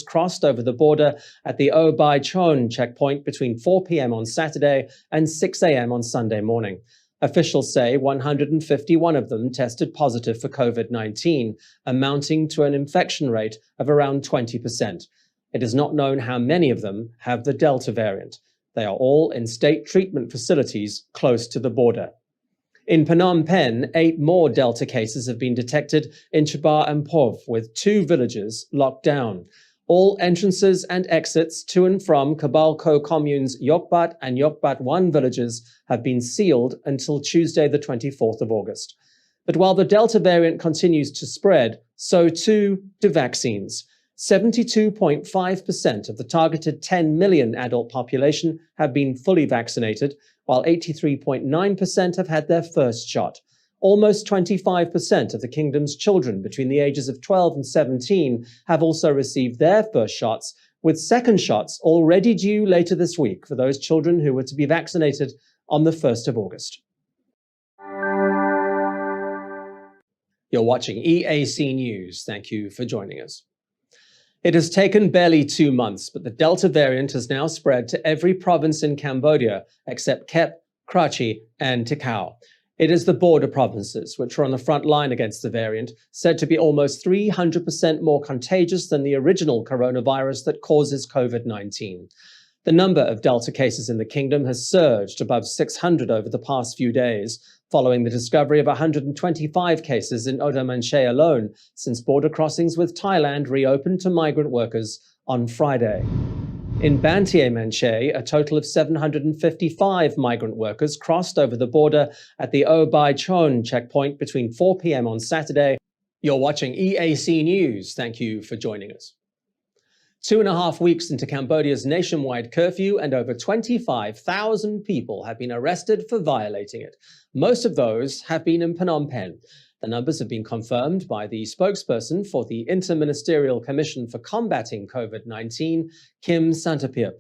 crossed over the border at the Obai Chon checkpoint between 4 p.m. on Saturday and 6 a.m. on Sunday morning. Officials say 151 of them tested positive for COVID-19, amounting to an infection rate of around 20%. It is not known how many of them have the Delta variant. They are all in state treatment facilities close to the border. In Phnom Penh, 8 more Delta cases have been detected in Chbar and Pov, with 2 villages locked down. All entrances and exits to and from Kabalko commune's Yokbat and Yokbat 1 villages have been sealed until Tuesday, the 24th of August. But while the Delta variant continues to spread, so too do vaccines. 72.5% of the targeted 10 million adult population have been fully vaccinated, while 83.9% have had their first shot. Almost 25% of the kingdom's children between the ages of 12 and 17 have also received their first shots, with second shots already due later this week for those children who were to be vaccinated on the 1st of August. You're watching EAC News. Thank you for joining us. It has taken barely 2 months, but the Delta variant has now spread to every province in Cambodia except Kep, Krachi, and Tikau. It is the border provinces, which are on the front line against the variant, said to be almost 300% more contagious than the original coronavirus that causes COVID-19. The number of Delta cases in the kingdom has surged above 600 over the past few days, following the discovery of 125 cases in Odamanche alone since border crossings with Thailand reopened to migrant workers on Friday. In Banteay Manche, a total of 755 migrant workers crossed over the border at the Obai Chon checkpoint between 4 p.m. on Saturday. You're watching EAC News. Thank you for joining us. 2.5 weeks into Cambodia's nationwide curfew, and over 25,000 people have been arrested for violating it. Most of those have been in Phnom Penh. The numbers have been confirmed by the spokesperson for the Interministerial Commission for Combating COVID-19, Kim Santapip.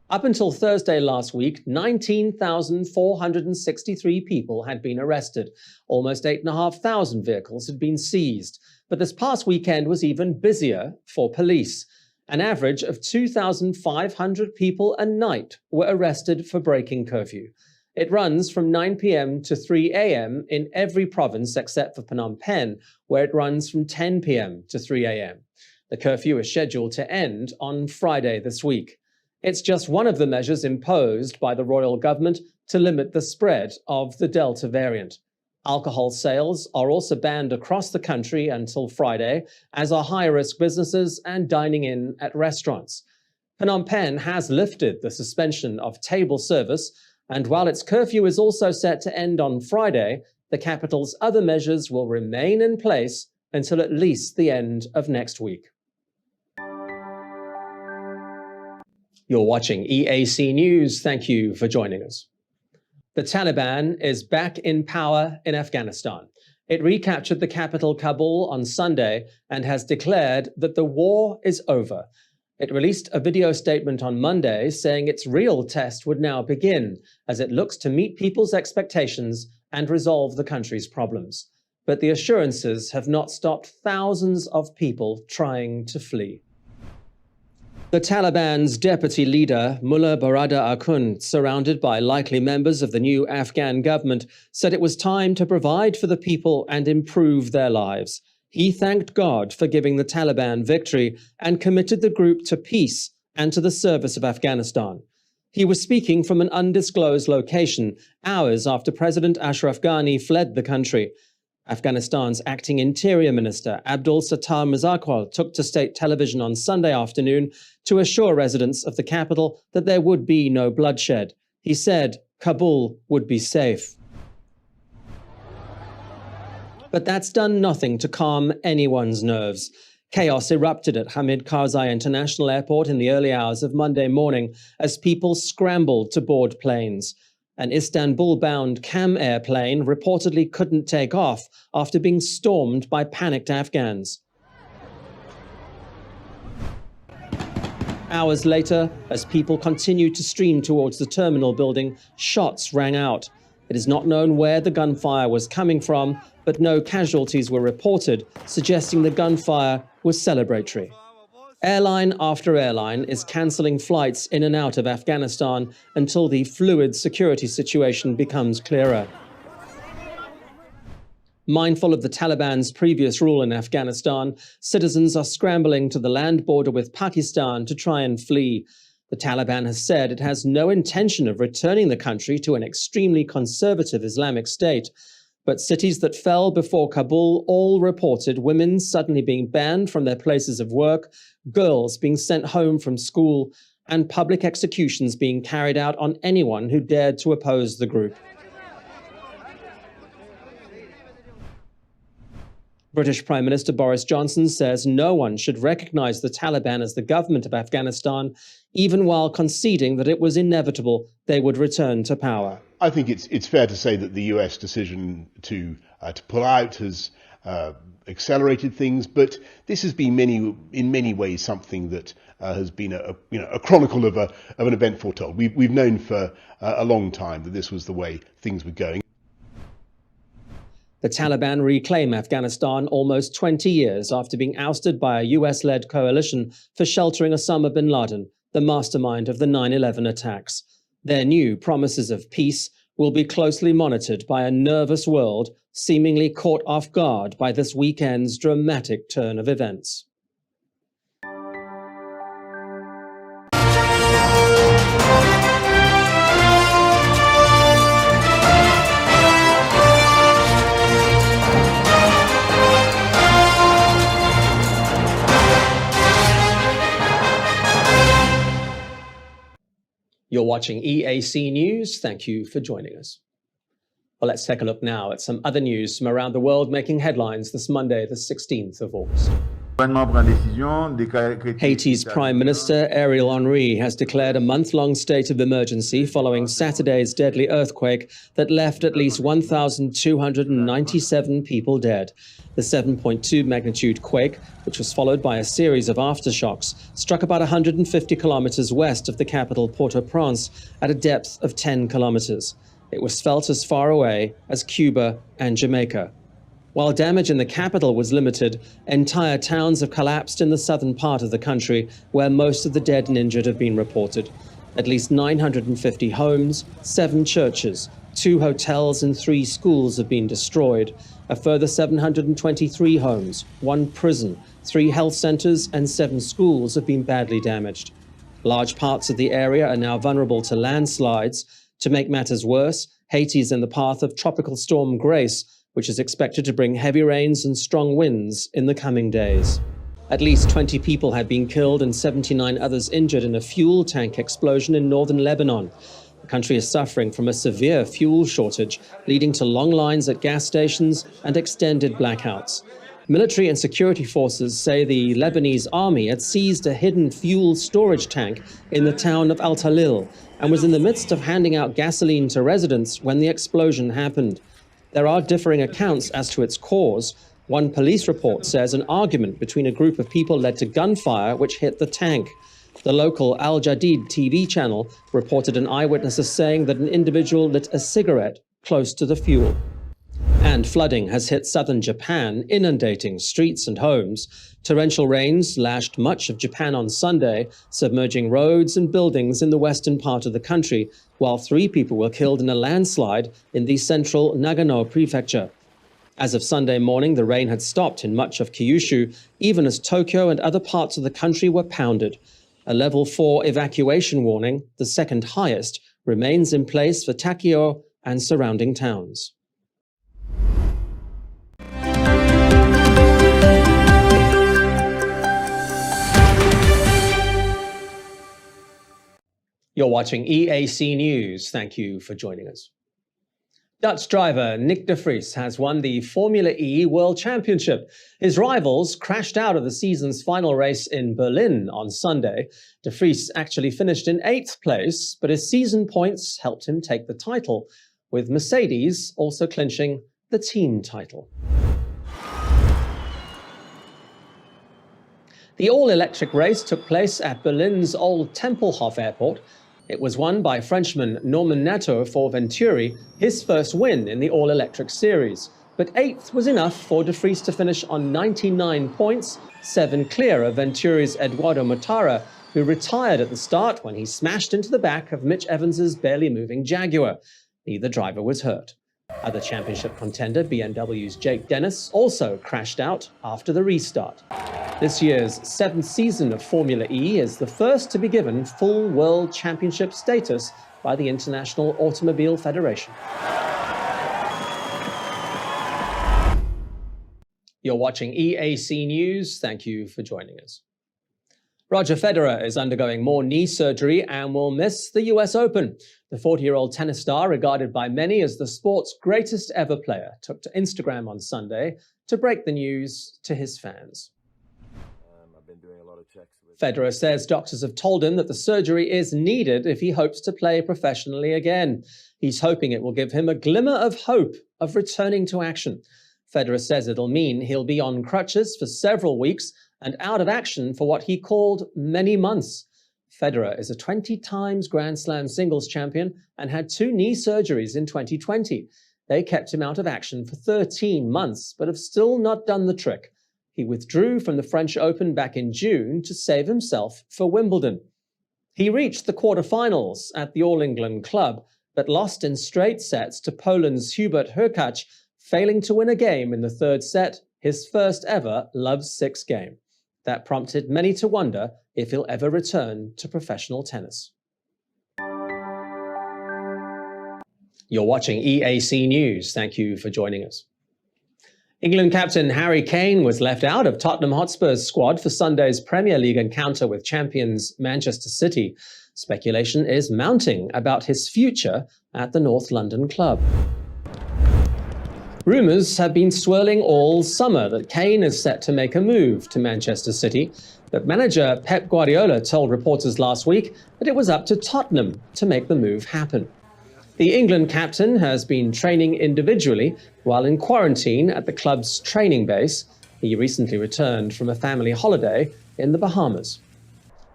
Up until Thursday last week, 19,463 people had been arrested. Almost 8,500 vehicles had been seized. But this past weekend was even busier for police. An average of 2,500 people a night were arrested for breaking curfew. It runs from 9 p.m. to 3 a.m. in every province except for Phnom Penh, where it runs from 10 p.m. to 3 a.m. The curfew is scheduled to end on Friday this week. It's just one of the measures imposed by the royal government to limit the spread of the Delta variant. Alcohol sales are also banned across the country until Friday, as are high-risk businesses and dining in at restaurants. Phnom Penh has lifted the suspension of table service, and while its curfew is also set to end on Friday, the capital's other measures will remain in place until at least the end of next week. You're watching EAC News. Thank you for joining us. The Taliban is back in power in Afghanistan. It recaptured the capital Kabul on Sunday and has declared that the war is over. It released a video statement on Monday saying its real test would now begin as it looks to meet people's expectations and resolve the country's problems. But the assurances have not stopped thousands of people trying to flee. The Taliban's deputy leader, Mullah Barada Akhund, surrounded by likely members of the new Afghan government, said it was time to provide for the people and improve their lives. He thanked God for giving the Taliban victory and committed the group to peace and to the service of Afghanistan. He was speaking from an undisclosed location, hours after President Ashraf Ghani fled the country. Afghanistan's acting interior minister, Abdul Sattar Mirzaqual, took to state television on Sunday afternoon to assure residents of the capital that there would be no bloodshed. He said Kabul would be safe. But that's done nothing to calm anyone's nerves. Chaos erupted at Hamid Karzai International Airport in the early hours of Monday morning as people scrambled to board planes. An Istanbul-bound CAM airplane reportedly couldn't take off after being stormed by panicked Afghans. Hours later, as people continued to stream towards the terminal building, shots rang out. It is not known where the gunfire was coming from, but no casualties were reported, suggesting the gunfire was celebratory. Airline after airline is cancelling flights in and out of Afghanistan until the fluid security situation becomes clearer. Mindful of the Taliban's previous rule in Afghanistan, citizens are scrambling to the land border with Pakistan to try and flee. The Taliban has said it has no intention of returning the country to an extremely conservative Islamic state. But cities that fell before Kabul all reported women suddenly being banned from their places of work, girls being sent home from school, and public executions being carried out on anyone who dared to oppose the group. British Prime Minister Boris Johnson says no one should recognize the Taliban as the government of Afghanistan, even while conceding that it was inevitable they would return to power. I think it's fair to say that the US decision to pull out has accelerated things, but this has been in many ways something that has been a chronicle of an event foretold. We've known for a long time that this was the way things were going. The Taliban reclaim Afghanistan almost 20 years after being ousted by a US-led coalition for sheltering Osama bin Laden, the mastermind of the 9/11 attacks. Their new promises of peace will be closely monitored by a nervous world seemingly caught off guard by this weekend's dramatic turn of events. You're watching EAC News. Thank you for joining us. Well, let's take a look now at some other news from around the world making headlines this Monday, the 16th of August. Haiti's Prime Minister Ariel Henry has declared a month-long state of emergency following Saturday's deadly earthquake that left at least 1,297 people dead. The 7.2 magnitude quake, which was followed by a series of aftershocks, struck about 150 kilometers west of the capital Port-au-Prince at a depth of 10 kilometers. It was felt as far away as Cuba and Jamaica. While damage in the capital was limited, entire towns have collapsed in the southern part of the country, where most of the dead and injured have been reported. At least 950 homes, 7 churches, 2 hotels and 3 schools have been destroyed. A further 723 homes, 1 prison, 3 health centers and 7 schools have been badly damaged. Large parts of the area are now vulnerable to landslides. To make matters worse, Haiti is in the path of Tropical Storm Grace, which is expected to bring heavy rains and strong winds in the coming days. At least 20 people have been killed and 79 others injured in a fuel tank explosion in northern Lebanon. The country is suffering from a severe fuel shortage, leading to long lines at gas stations and extended blackouts. Military and security forces say the Lebanese army had seized a hidden fuel storage tank in the town of Al Talil and was in the midst of handing out gasoline to residents when the explosion happened. There are differing accounts as to its cause. One police report says an argument between a group of people led to gunfire which hit the tank. The local Al Jadid TV channel reported an eyewitness as saying that an individual lit a cigarette close to the fuel. And flooding has hit southern Japan, inundating streets and homes. Torrential rains lashed much of Japan on Sunday, submerging roads and buildings in the western part of the country, while 3 people were killed in a landslide in the central Nagano prefecture. As of Sunday morning, the rain had stopped in much of Kyushu, even as Tokyo and other parts of the country were pounded. A level 4 evacuation warning, the second highest, remains in place for Takeo and surrounding towns. You're watching EAC News. Thank you for joining us. Dutch driver Nick de Vries has won the Formula E World Championship. His rivals crashed out of the season's final race in Berlin on Sunday. De Vries actually finished in 8th place, but his season points helped him take the title, with Mercedes also clinching the team title. The all-electric race took place at Berlin's Old Tempelhof Airport. It was won by Frenchman Norman Nato for Venturi, his first win in the all-electric series. But 8th was enough for De Vries to finish on 99 points, 7 clear of Venturi's Eduardo Mortara, who retired at the start when he smashed into the back of Mitch Evans's barely moving Jaguar. Neither driver was hurt. Other championship contender BMW's Jake Dennis also crashed out after the restart. This year's 7th season of Formula E is the first to be given full World Championship status by the International Automobile Federation. You're watching EAC News. Thank you for joining us. Roger Federer is undergoing more knee surgery and will miss the US Open. The 40-year-old tennis star, regarded by many as the sport's greatest ever player, took to Instagram on Sunday to break the news to his fans. I've been doing a lot of checks with... Federer says doctors have told him that the surgery is needed if he hopes to play professionally again. He's hoping it will give him a glimmer of hope of returning to action. Federer says it'll mean he'll be on crutches for several weeks and out of action for what he called many months. Federer is a 20 times Grand Slam singles champion and had 2 knee surgeries in 2020. They kept him out of action for 13 months, but have still not done the trick. He withdrew from the French Open back in June to save himself for Wimbledon. He reached the quarterfinals at the All England Club, but lost in straight sets to Poland's Hubert Hurkacz, failing to win a game in the 3rd set, his first ever Love 6 game. That prompted many to wonder if he'll ever return to professional tennis. You're watching EAC News. Thank you for joining us. England captain Harry Kane was left out of Tottenham Hotspur's squad for Sunday's Premier League encounter with champions Manchester City. Speculation is mounting about his future at the North London club. Rumours have been swirling all summer that Kane is set to make a move to Manchester City, but manager Pep Guardiola told reporters last week that it was up to Tottenham to make the move happen. The England captain has been training individually while in quarantine at the club's training base. He recently returned from a family holiday in the Bahamas.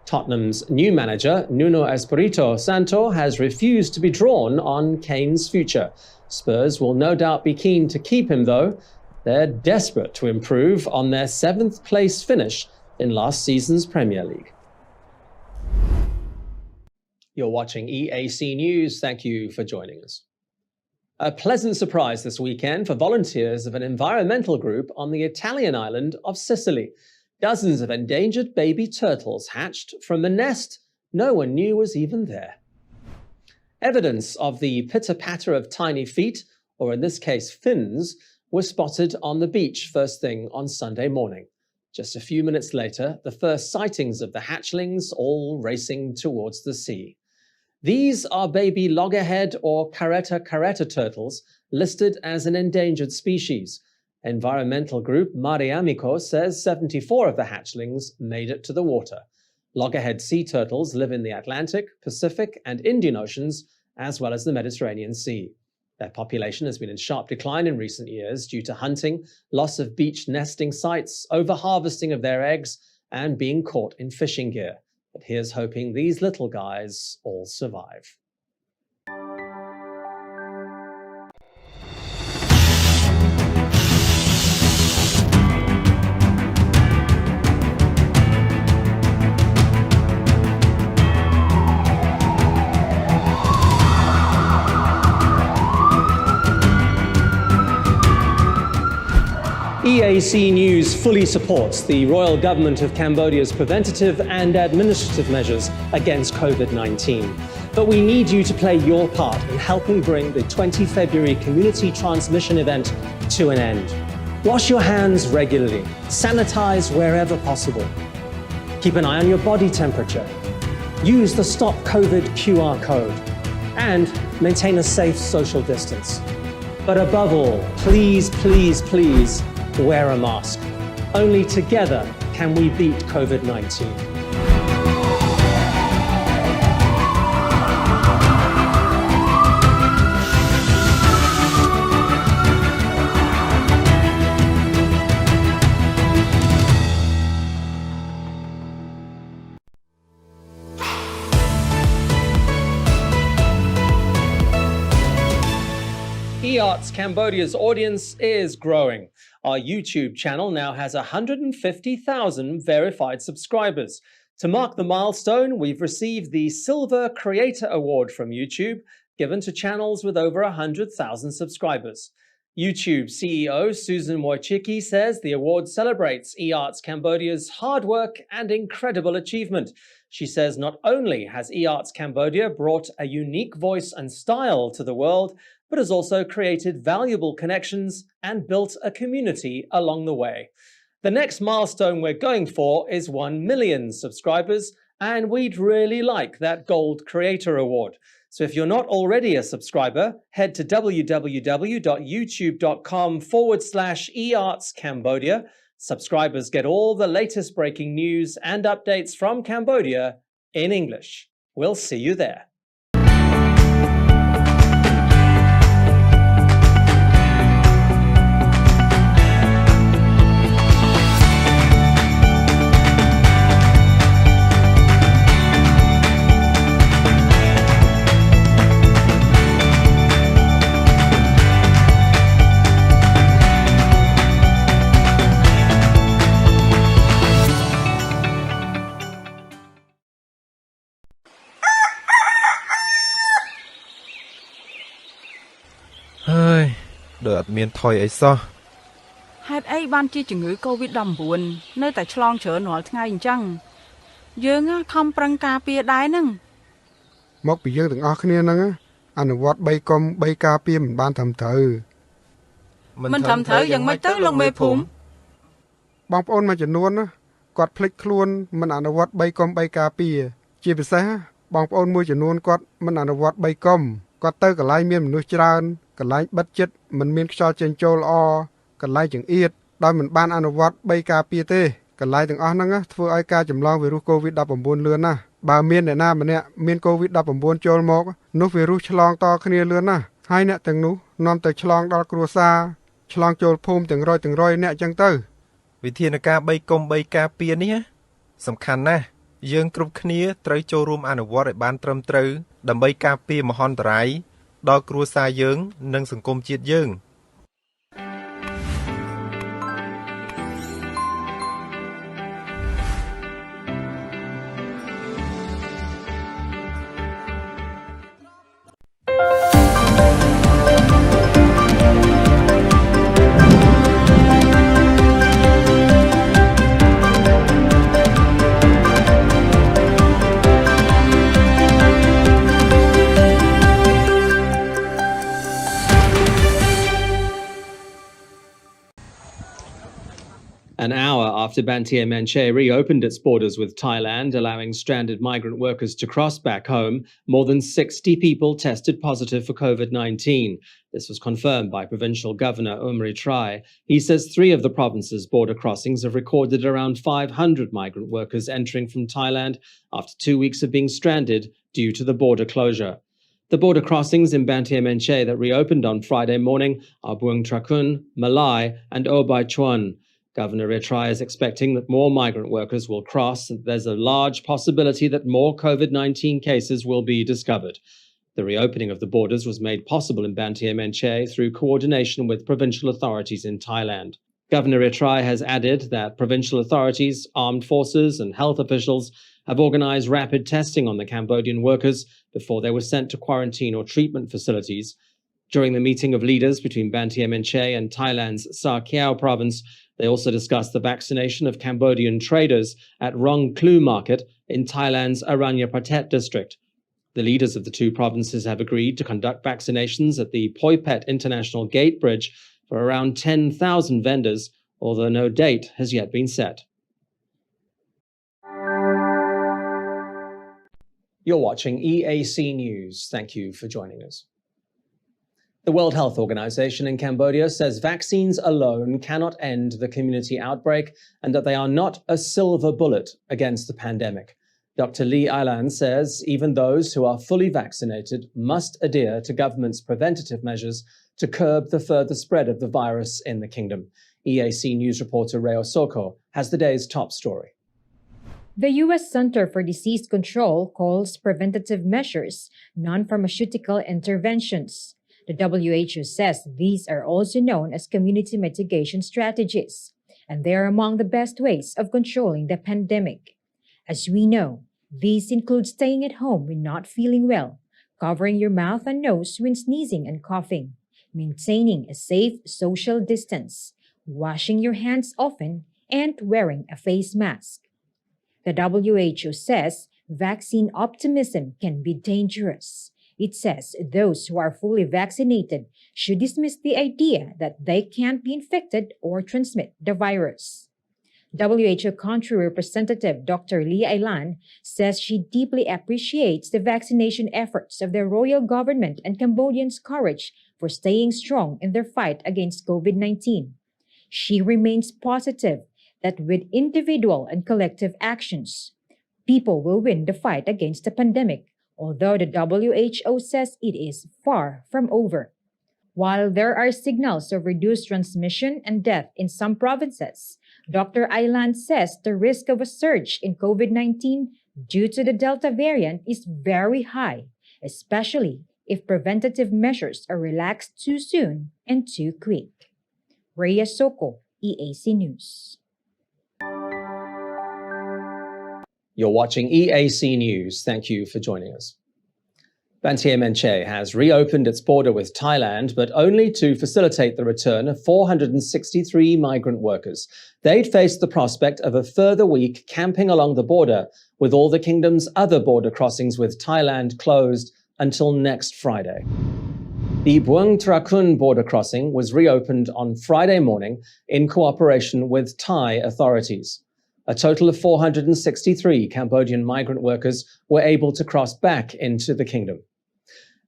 Tottenham's new manager, Nuno Espirito Santo, has refused to be drawn on Kane's future. Spurs will no doubt be keen to keep him, though. They're desperate to improve on their 7th place finish in last season's Premier League. You're watching EAC News. Thank you for joining us. A pleasant surprise this weekend for volunteers of an environmental group on the Italian island of Sicily. Dozens of endangered baby turtles hatched from a nest no one knew was even there. Evidence of the pitter-patter of tiny feet, or in this case fins, was spotted on the beach first thing on Sunday morning. Just a few minutes later, the first sightings of the hatchlings all racing towards the sea. These are baby loggerhead or caretta turtles, listed as an endangered species. Environmental group Mare Amico says 74 of the hatchlings made it to the water. Loggerhead sea turtles live in the Atlantic, Pacific, and Indian Oceans, as well as the Mediterranean Sea. Their population has been in sharp decline in recent years due to hunting, loss of beach nesting sites, over-harvesting of their eggs, and being caught in fishing gear. But here's hoping these little guys all survive. EAC News fully supports the Royal Government of Cambodia's preventative and administrative measures against COVID-19. But we need you to play your part in helping bring the 20 February community transmission event to an end. Wash your hands regularly, sanitize wherever possible. Keep an eye on your body temperature. Use the Stop COVID QR code and maintain a safe social distance. But above all, please, please, please, wear a mask. Only together can we beat COVID-19. eArts Cambodia's audience is growing. Our YouTube channel now has 150,000 verified subscribers. To mark the milestone, we've received the Silver Creator Award from YouTube, given to channels with over 100,000 subscribers. YouTube CEO Susan Wojcicki says the award celebrates eArts Cambodia's hard work and incredible achievement. She says not only has eArts Cambodia brought a unique voice and style to the world, but has also created valuable connections and built a community along the way. The next milestone we're going for is 1 million subscribers, and we'd really like that Gold Creator Award. So if you're not already a subscriber, head to www.youtube.com/eArtsCambodia. Subscribers get all the latest breaking news and updates from Cambodia in English. We'll see you there. Hơi, đợi miền thôi ấy sao? ហេតុអីបានជាជំងឺ COVID-19 នៅតែឆ្លងច្រើនរាល់ថ្ងៃអញ្ចឹងយើងខំប្រឹងការពារដែរហ្នឹង មកពីយើងទាំងអស់គ្នាហ្នឹងអនុវត្ត3កុំ3ការពារមិនបានត្រឹមត្រូវ មិនត្រឹមត្រូវយ៉ាងម៉េចទៅលោកមេភូមិ បងប្អូនមួយចំនួនគាត់ភ្លេចខ្លួនមិនអនុវត្ត3កុំ3ការពារជាពិសេសបងប្អូនមួយចំនួនគាត់មិនអនុវត្ត3កុំគាត់ទៅកន្លែងមានមនុស្សច្រើនកន្លែងបិទជិតមិនមានខ្យល់ចេញចូលល្អកន្លែងចង្អៀតដោយមិនបានអនុវត្ត3ការពារទេកន្លែងទាំងអស់ហ្នឹងធ្វើឲ្យការចម្លងវីរុស COVID-19 លឿនណាស់បើមានអ្នកណាម្នាក់មាន COVID-19 ចូលមកនោះវីរុសឆ្លងតគ្នាលឿនណាស់ហើយអ្នកទាំងនោះនាំទៅឆ្លងដល់គ្រួសារឆ្លងចូលភូមិទាំងរយអ្នកអញ្ចឹងទៅ វិធានការ3កុំ3ការពារនេះសំខាន់ណាស់យើងគ្រប់គ្នាត្រូវចូលរួមអនុវត្តឲ្យបានត្រឹមត្រូវដើម្បីការពារមហន្តរាយដល់គ្រួសារយើងនិងសង្គមជាតិយើង An hour after Banteay Meanchey reopened its borders with Thailand, allowing stranded migrant workers to cross back home, more than 60 people tested positive for COVID-19. This was confirmed by Provincial Governor Umri Trai. He says 3 of the province's border crossings have recorded around 500 migrant workers entering from Thailand after 2 weeks of being stranded due to the border closure. The border crossings in Banteay Meanchey that reopened on Friday morning are Buang Trakun, Malai and Obai Chuan. Governor Retrai is expecting that more migrant workers will cross, and there's a large possibility that more COVID-19 cases will be discovered. The reopening of the borders was made possible in Banteay Meanchey through coordination with provincial authorities in Thailand. Governor Retrai has added that provincial authorities, armed forces and health officials have organized rapid testing on the Cambodian workers before they were sent to quarantine or treatment facilities. During the meeting of leaders between Banteay Meanchey and Thailand's Sa Kaeo province, they also discussed the vaccination of Cambodian traders at Rong Klu market in Thailand's Aranya Pratet district. The leaders of the 2 provinces have agreed to conduct vaccinations at the Poipet International Gate Bridge for around 10,000 vendors, although no date has yet been set. You're watching EAC News. Thank you for joining us. The World Health Organization in Cambodia says vaccines alone cannot end the community outbreak and that they are not a silver bullet against the pandemic. Dr. Lee Ailan says even those who are fully vaccinated must adhere to government's preventative measures to curb the further spread of the virus in the kingdom. EAC News reporter Reo Soko has the day's top story. The U.S. Center for Disease Control calls preventative measures non-pharmaceutical interventions. The WHO says these are also known as community mitigation strategies, and they are among the best ways of controlling the pandemic. As we know, these include staying at home when not feeling well, covering your mouth and nose when sneezing and coughing, maintaining a safe social distance, washing your hands often, and wearing a face mask. The WHO says vaccine optimism can be dangerous. It says those who are fully vaccinated should dismiss the idea that they can't be infected or transmit the virus. WHO Country Representative Dr. Lee Ailan says she deeply appreciates the vaccination efforts of the royal government and Cambodians' courage for staying strong in their fight against COVID-19. She remains positive that with individual and collective actions, people will win the fight against the pandemic, although the WHO says it is far from over. While there are signals of reduced transmission and death in some provinces, Dr. Ailan says the risk of a surge in COVID-19 due to the Delta variant is very high, especially if preventative measures are relaxed too soon and too quick. Rhea Soko, EAC News. You're watching EAC News. Thank you for joining us. Banteay Meanchey has reopened its border with Thailand, but only to facilitate the return of 463 migrant workers. They'd faced the prospect of a further week camping along the border, with all the kingdom's other border crossings with Thailand closed until next Friday. The Buang Trakun border crossing was reopened on Friday morning in cooperation with Thai authorities. A total of 463 Cambodian migrant workers were able to cross back into the kingdom.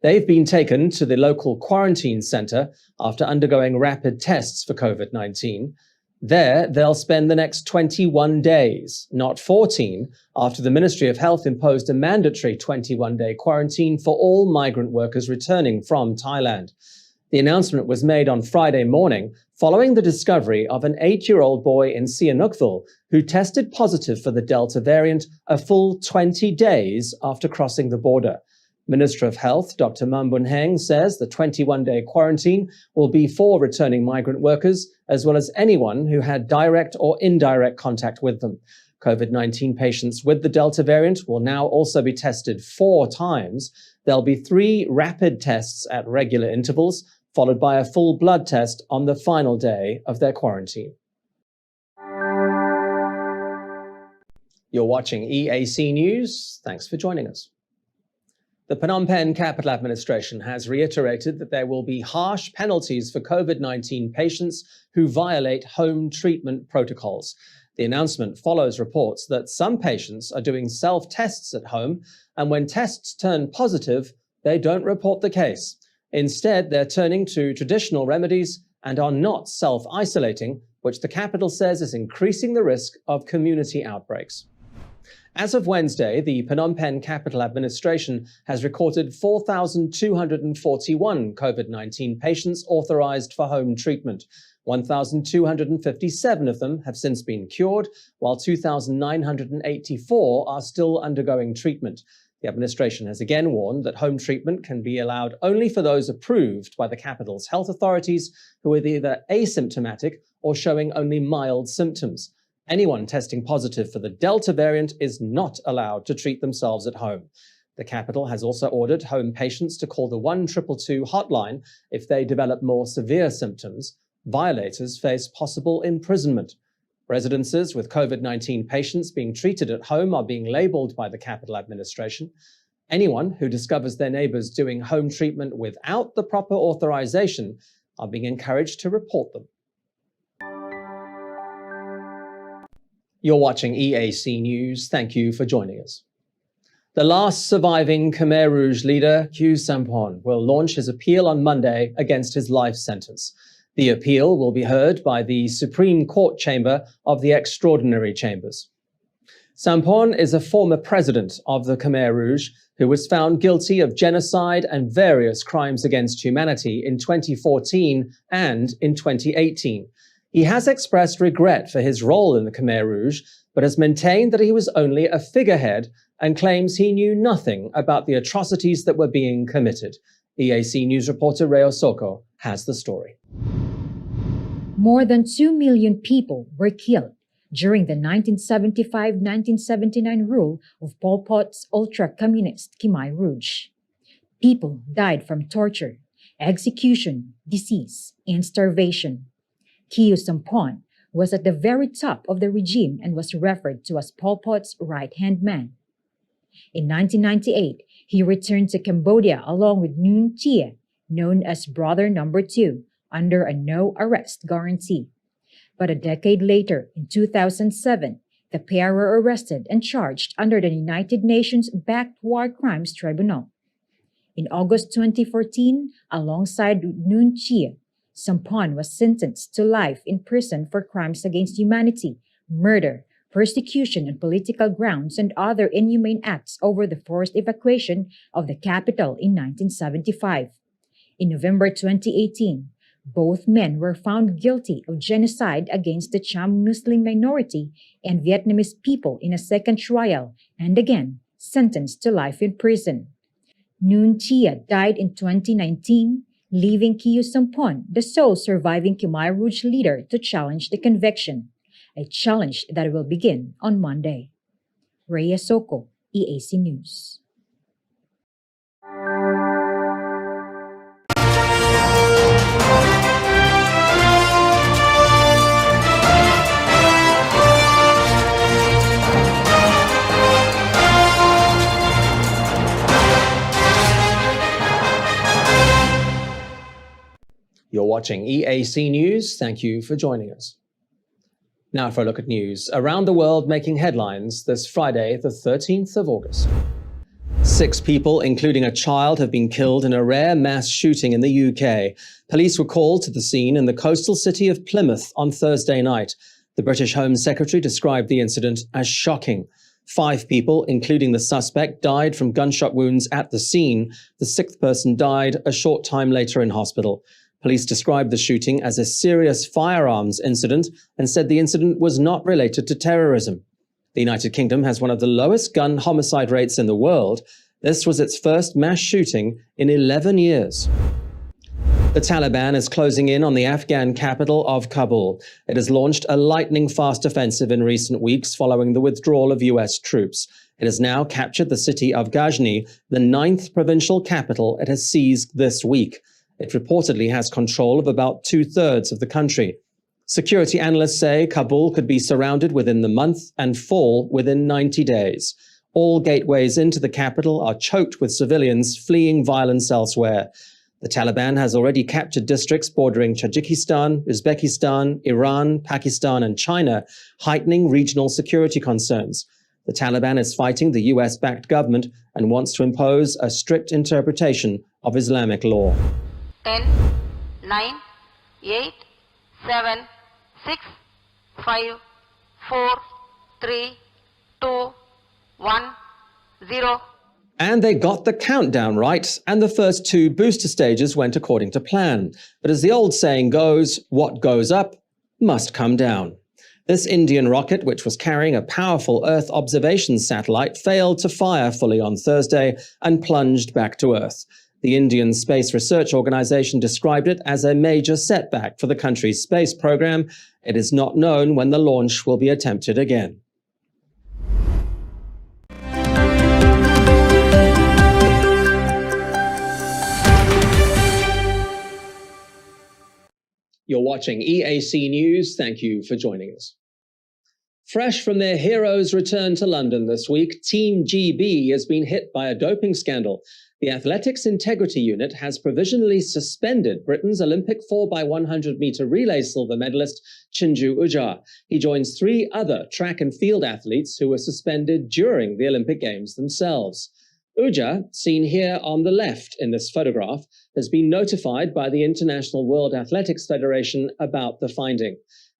They've been taken to the local quarantine center after undergoing rapid tests for COVID-19. There, they'll spend the next 21 days, not 14, after the Ministry of Health imposed a mandatory 21-day quarantine for all migrant workers returning from Thailand. The announcement was made on Friday morning following the discovery of an 8-year-old boy in Sihanoukville who tested positive for the Delta variant a full 20 days after crossing the border. Minister of Health, Dr. Mambun Heng, says the 21-day quarantine will be for returning migrant workers, as well as anyone who had direct or indirect contact with them. COVID-19 patients with the Delta variant will now also be tested 4 times. There'll be 3 rapid tests at regular intervals, followed by a full blood test on the final day of their quarantine. You're watching EAC News. Thanks for joining us. The Phnom Penh Capital Administration has reiterated that there will be harsh penalties for COVID-19 patients who violate home treatment protocols. The announcement follows reports that some patients are doing self-tests at home, and when tests turn positive, they don't report the case. Instead, they're turning to traditional remedies and are not self-isolating, which the capital says is increasing the risk of community outbreaks. As of Wednesday, the Phnom Penh Capital Administration has recorded 4,241 COVID-19 patients authorized for home treatment. 1,257 of them have since been cured, while 2,984 are still undergoing treatment. The administration has again warned that home treatment can be allowed only for those approved by the capital's health authorities who are either asymptomatic or showing only mild symptoms. Anyone testing positive for the Delta variant is not allowed to treat themselves at home. The capital has also ordered home patients to call the 1222 hotline if they develop more severe symptoms. Violators face possible imprisonment. Residences with COVID-19 patients being treated at home are being labeled by the capital administration. Anyone who discovers their neighbors doing home treatment without the proper authorization are being encouraged to report them. You're watching EAC News. Thank you for joining us. The last surviving Khmer Rouge leader, Khieu Samphan, will launch his appeal on Monday against his life sentence. The appeal will be heard by the Supreme Court Chamber of the Extraordinary Chambers. Samphan is a former president of the Khmer Rouge who was found guilty of genocide and various crimes against humanity in 2014 and in 2018. He has expressed regret for his role in the Khmer Rouge, but has maintained that he was only a figurehead and claims he knew nothing about the atrocities that were being committed. EAC News reporter Reo Soko has the story. More than 2 million people were killed during the 1975-1979 rule of Pol Pot's ultra-communist Khmer Rouge. People died from torture, execution, disease, and starvation. Khieu Samphan was at the very top of the regime and was referred to as Pol Pot's right-hand man. In 1998, he returned to Cambodia along with Nguyen Chia, known as Brother Number 2, under a no-arrest guarantee. But a decade later, in 2007, the pair were arrested and charged under the United Nations-backed War Crimes Tribunal. In August 2014, alongside Nguyen Chia, Samphan was sentenced to life in prison for crimes against humanity, murder, persecution on political grounds, and other inhumane acts over the forced evacuation of the capital in 1975. In November 2018, both men were found guilty of genocide against the Cham Muslim minority and Vietnamese people in a second trial and again sentenced to life in prison. Nguyen Chia died in 2019, leaving Khieu Samphan the sole surviving Khmer Rouge leader to challenge the conviction, a challenge that will begin on Monday. Rhea Soko, EAC News. You're watching EAC News. Thank you for joining us. Now for a look at news around the world making headlines this Friday, the 13th of August. 6 people, including a child, have been killed in a rare mass shooting in the UK. Police were called to the scene in the coastal city of Plymouth on Thursday night. The British Home Secretary described the incident as shocking. 5 people, including the suspect, died from gunshot wounds at the scene. The 6th person died a short time later in hospital. Police described the shooting as a serious firearms incident and said the incident was not related to terrorism. The United Kingdom has one of the lowest gun homicide rates in the world. This was its first mass shooting in 11 years. The Taliban is closing in on the Afghan capital of Kabul. It has launched a lightning-fast offensive in recent weeks following the withdrawal of US troops. It has now captured the city of Ghazni, the 9th provincial capital it has seized this week. It reportedly has control of about 2/3 of the country. Security analysts say Kabul could be surrounded within the month and fall within 90 days. All gateways into the capital are choked with civilians fleeing violence elsewhere. The Taliban has already captured districts bordering Tajikistan, Uzbekistan, Iran, Pakistan, and China, heightening regional security concerns. The Taliban is fighting the US-backed government and wants to impose a strict interpretation of Islamic law. 10, 9, 8, 7, 6, 5, 4, 3, 2, 1, 0. And they got the countdown right, and the first 2 booster stages went according to plan. But as the old saying goes, what goes up must come down. This Indian rocket, which was carrying a powerful Earth observation satellite, failed to fire fully on Thursday and plunged back to Earth. The Indian Space Research Organization described it as a major setback for the country's space program. It is not known when the launch will be attempted again. You're watching EAC News. Thank you for joining us. Fresh from their hero's return to London this week, Team GB has been hit by a doping scandal. The Athletics Integrity Unit has provisionally suspended Britain's Olympic 4x100-meter relay silver medalist Chinju Ujah. He joins 3 other track and field athletes who were suspended during the Olympic Games themselves. Ujah, seen here on the left in this photograph, has been notified by the International World Athletics Federation about the finding.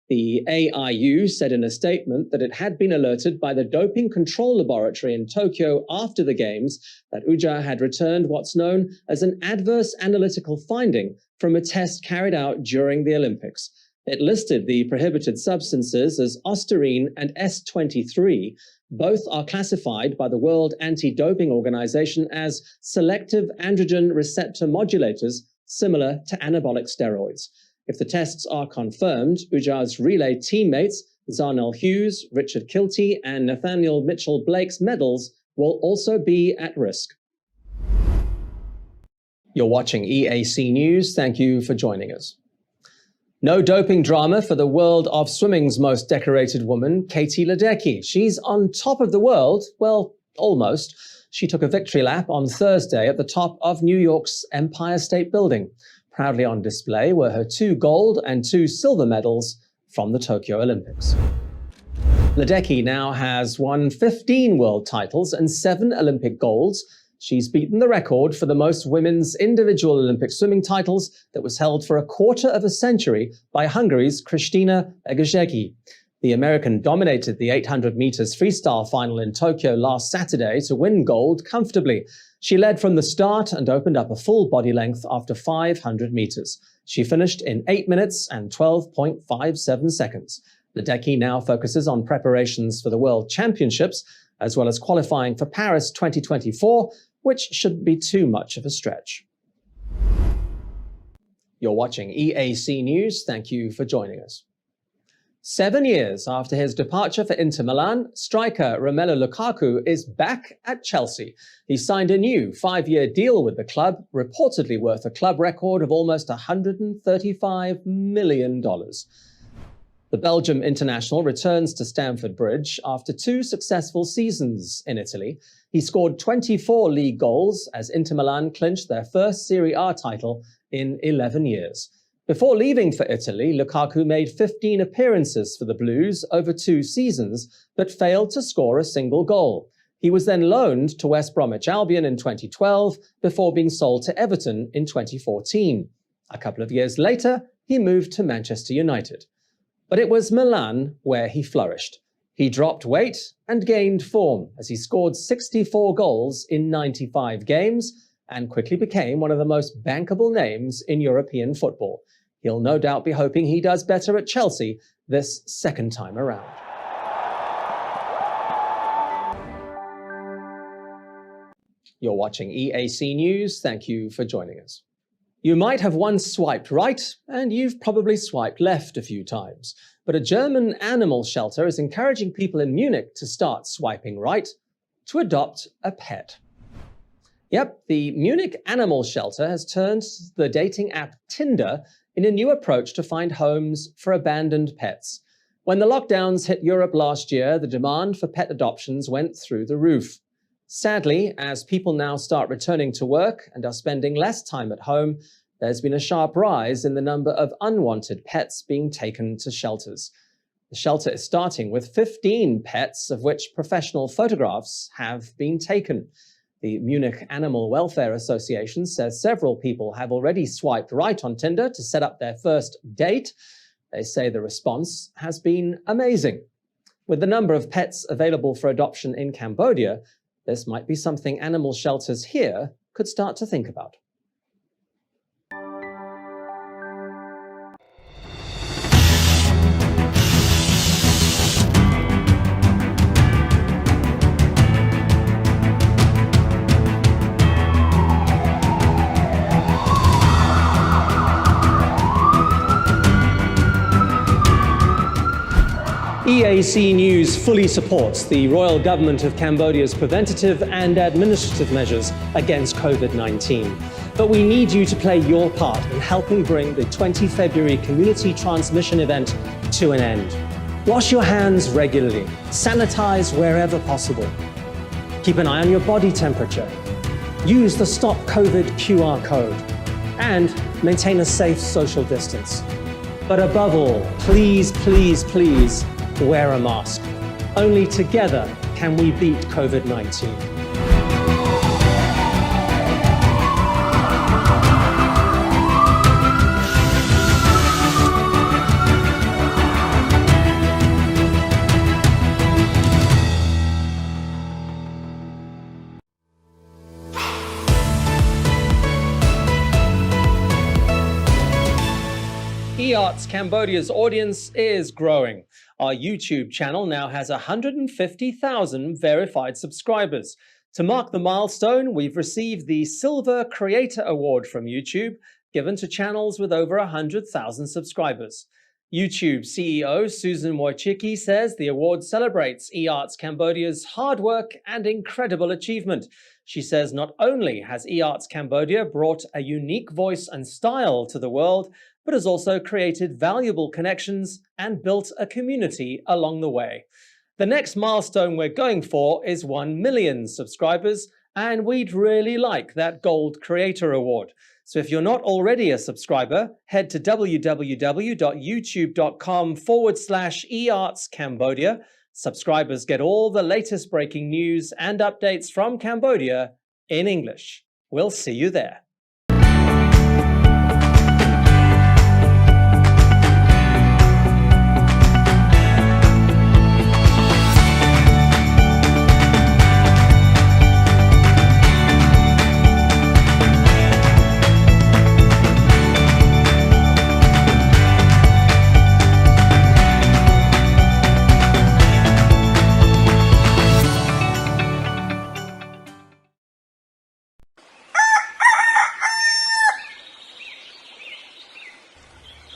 The AIU said in a statement that it had been alerted by the Doping Control Laboratory in Tokyo after the Games that Ujah had returned what's known as an adverse analytical finding from a test carried out during the Olympics. It listed the prohibited substances as Osterine and S23, Both are classified by the World Anti-Doping Organization as selective androgen receptor modulators, similar to anabolic steroids. If the tests are confirmed, Ujah's relay teammates, Zarnell Hughes, Richard Kilty, and Nathaniel Mitchell-Blake's medals will also be at risk. You're watching EAC News. Thank you for joining us. No doping drama for the world of swimming's most decorated woman, Katie Ledecky. She's on top of the world, well, almost. She took a victory lap on Thursday at the top of New York's Empire State Building. Proudly on display were her 2 gold and 2 silver medals from the Tokyo Olympics. Ledecky now has won 15 world titles and 7 Olympic golds. She's beaten the record for the most women's individual Olympic swimming titles that was held for a quarter of a century by Hungary's Kristina Egezsegi. The American dominated the 800 meters freestyle final in Tokyo last Saturday to win gold comfortably. She led from the start and opened up a full body length after 500 meters. She finished in 8 minutes and 12.57 seconds. Ledecky now focuses on preparations for the World Championships, as well as qualifying for Paris 2024, which shouldn't be too much of a stretch. You're watching EAC News. Thank you for joining us. 7 years after his departure for Inter Milan, striker Romelu Lukaku is back at Chelsea. He signed a new 5-year deal with the club, reportedly worth a club record of almost $135 million. The Belgium international returns to Stamford Bridge after 2 successful seasons in Italy. He scored 24 league goals as Inter Milan clinched their first Serie A title in 11 years. Before leaving for Italy, Lukaku made 15 appearances for the Blues over 2 seasons, but failed to score a single goal. He was then loaned to West Bromwich Albion in 2012 before being sold to Everton in 2014. A couple of years later, he moved to Manchester United. But it was Milan where he flourished. He dropped weight and gained form as he scored 64 goals in 95 games and quickly became one of the most bankable names in European football. He'll no doubt be hoping he does better at Chelsea this second time around. You're watching EAC News. Thank you for joining us. You might have once swiped right, and you've probably swiped left a few times. But a German animal shelter is encouraging people in Munich to start swiping right to adopt a pet. Yep, the Munich Animal Shelter has turned to the dating app Tinder in a new approach to find homes for abandoned pets. When the lockdowns hit Europe last year, the demand for pet adoptions went through the roof. Sadly, as people now start returning to work and are spending less time at home, there's been a sharp rise in the number of unwanted pets being taken to shelters. The shelter is starting with 15 pets, of which professional photographs have been taken. The Munich Animal Welfare Association says several people have already swiped right on Tinder to set up their first date. They say the response has been amazing. With the number of pets available for adoption in Cambodia, this might be something animal shelters here could start to think about. EAC News fully supports the Royal Government of Cambodia's preventative and administrative measures against COVID-19. But we need you to play your part in helping bring the 20 February community transmission event to an end. Wash your hands regularly, sanitize wherever possible. Keep an eye on your body temperature. Use the Stop COVID QR code and maintain a safe social distance. But above all, please, please, please, wear a mask. Only together can we beat COVID-19. eArts Cambodia's audience is growing. Our YouTube channel now has 150,000 verified subscribers. To mark the milestone, we've received the Silver Creator Award from YouTube, given to channels with over 100,000 subscribers. YouTube CEO Susan Wojcicki says the award celebrates eArts Cambodia's hard work and incredible achievement. She says not only has eArts Cambodia brought a unique voice and style to the world, but has also created valuable connections and built a community along the way. The next milestone we're going for is 1 million subscribers, and we'd really like that Gold Creator Award. So if you're not already a subscriber, head to www.youtube.com/eArtsCambodia. Subscribers get all the latest breaking news and updates from Cambodia in English. We'll see you there.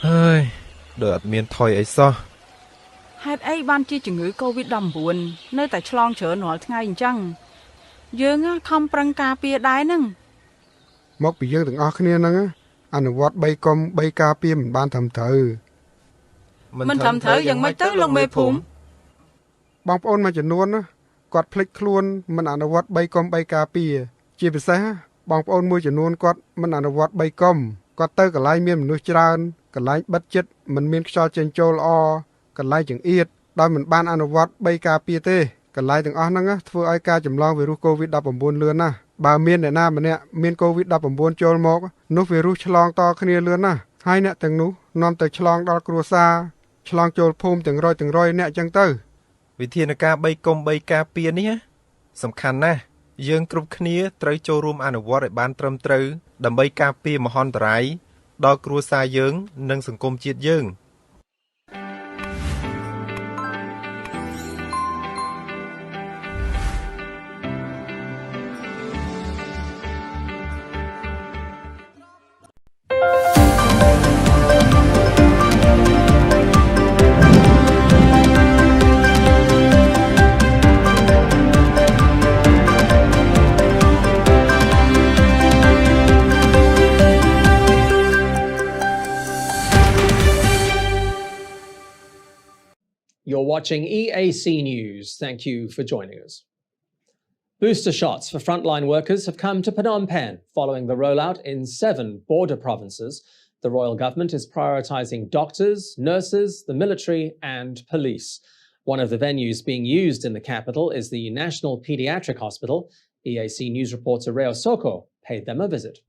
Hơi, ដូចអត់មានថយអីសោះ ហេតុអីបានជាជំងឺ COVID-19 នៅតែឆ្លងច្រើនរាល់ថ្ងៃអញ្ចឹងយើងខំប្រឹងការពារដែរនឹង មកពីយើងទាំងអស់គ្នាហ្នឹងអនុវត្ត3កុំ3ការពារមិនបានត្រឹមត្រូវ មិនត្រឹមត្រូវយ៉ាងម៉េចទៅលោកមេភូមិ បងប្អូនមួយចំនួនគាត់ភ្លេចខ្លួនមិនអនុវត្ត3កុំ3ការពារជាពិសេសបងប្អូនមួយចំនួនគាត់មិនអនុវត្ត3កុំគាត់ទៅកន្លែងមានមនុស្សច្រើនកន្លែងបិទជិតមិនមានខ្យល់ចេញចូលល្អកន្លែងចង្អៀតដោយមិនបានអនុវត្ត3ការពារទេកន្លែងទាំងអស់ហ្នឹងធ្វើឲ្យការចម្លងវីរុស COVID-19 លឿនណាស់បើមានអ្នកណាម្នាក់មាន COVID-19 ចូលមកនោះវីរុសឆ្លងតគ្នាលឿនណាស់ហើយអ្នកទាំងនោះនាំទៅឆ្លងដល់គ្រួសារឆ្លងចូលភូមិទាំងរយអ្នកអញ្ចឹងទៅ វិធានការ3កុំ3ការពារនេះសំខាន់ណាស់យើងគ្រប់គ្នាត្រូវចូលរួមអនុវត្តឲ្យបានត្រឹមត្រូវដើម្បីការពារមហន្តរាយដល់គ្រួសារយើងនិងសង្គមជាតិយើង You're watching EAC News. Thank you for joining us. Booster shots for frontline workers have come to Phnom Penh following the rollout in 7 border provinces. The royal government is prioritising doctors, nurses, the military and police. One of the venues being used in the capital is the National Pediatric Hospital. EAC News reporter Reo Soko paid them a visit.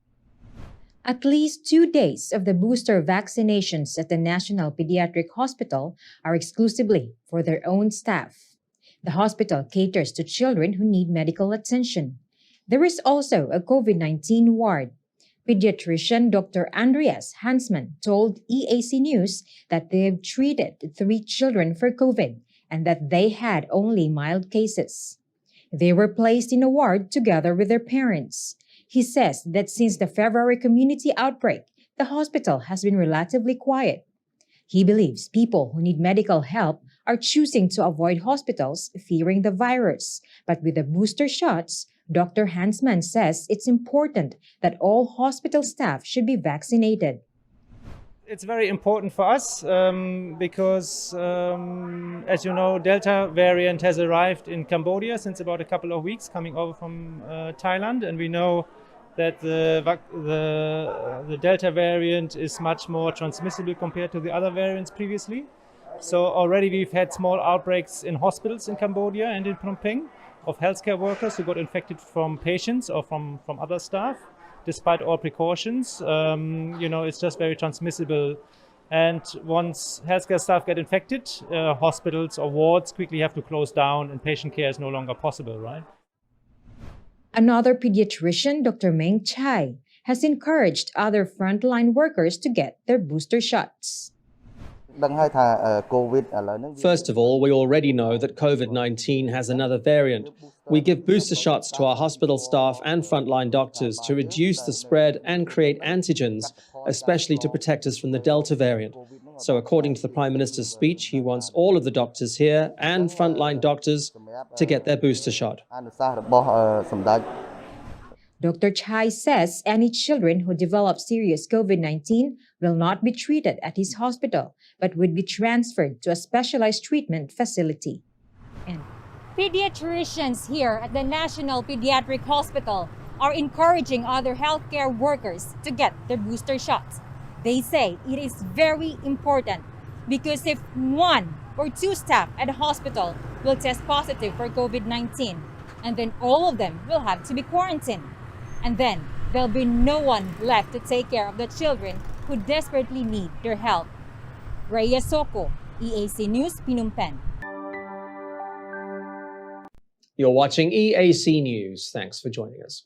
At least 2 days of the booster vaccinations at the National Pediatric Hospital are exclusively for their own staff. The hospital caters to children who need medical attention. There is also a COVID-19 ward. Pediatrician Dr. Andreas Hansman told EAC News that they have treated 3 children for COVID and that they had only mild cases. They were placed in a ward together with their parents. He says that since the February community outbreak, the hospital has been relatively quiet. He believes people who need medical help are choosing to avoid hospitals fearing the virus. But with the booster shots, Dr. Hansman says it's important that all hospital staff should be vaccinated. It's very important for us because, as you know, Delta variant has arrived in Cambodia since about a couple of weeks, coming over from Thailand, and we know that the Delta variant is much more transmissible compared to the other variants previously. So already we've had small outbreaks in hospitals in Cambodia and in Phnom Penh of healthcare workers who got infected from patients or from other staff. Despite all precautions, it's just very transmissible. And once healthcare staff get infected, hospitals or wards quickly have to close down and patient care is no longer possible, right? Another pediatrician, Dr. Meng Chai, has encouraged other frontline workers to get their booster shots. First of all, we already know that COVID-19 has another variant. We give booster shots to our hospital staff and frontline doctors to reduce the spread and create antigens, especially to protect us from the Delta variant. So according to the Prime Minister's speech, he wants all of the doctors here and frontline doctors to get their booster shot. Dr. Chai says any children who develop serious COVID-19 will not be treated at his hospital, but would be transferred to a specialized treatment facility. And pediatricians here at the National Pediatric Hospital are encouraging other healthcare workers to get their booster shots. They say it is very important because if 1 or 2 staff at the hospital will test positive for COVID-19, and then all of them will have to be quarantined. And then there'll be no one left to take care of the children who desperately need their help. Rhea Soko, EAC News, Phnom Penh. You're watching EAC News. Thanks for joining us.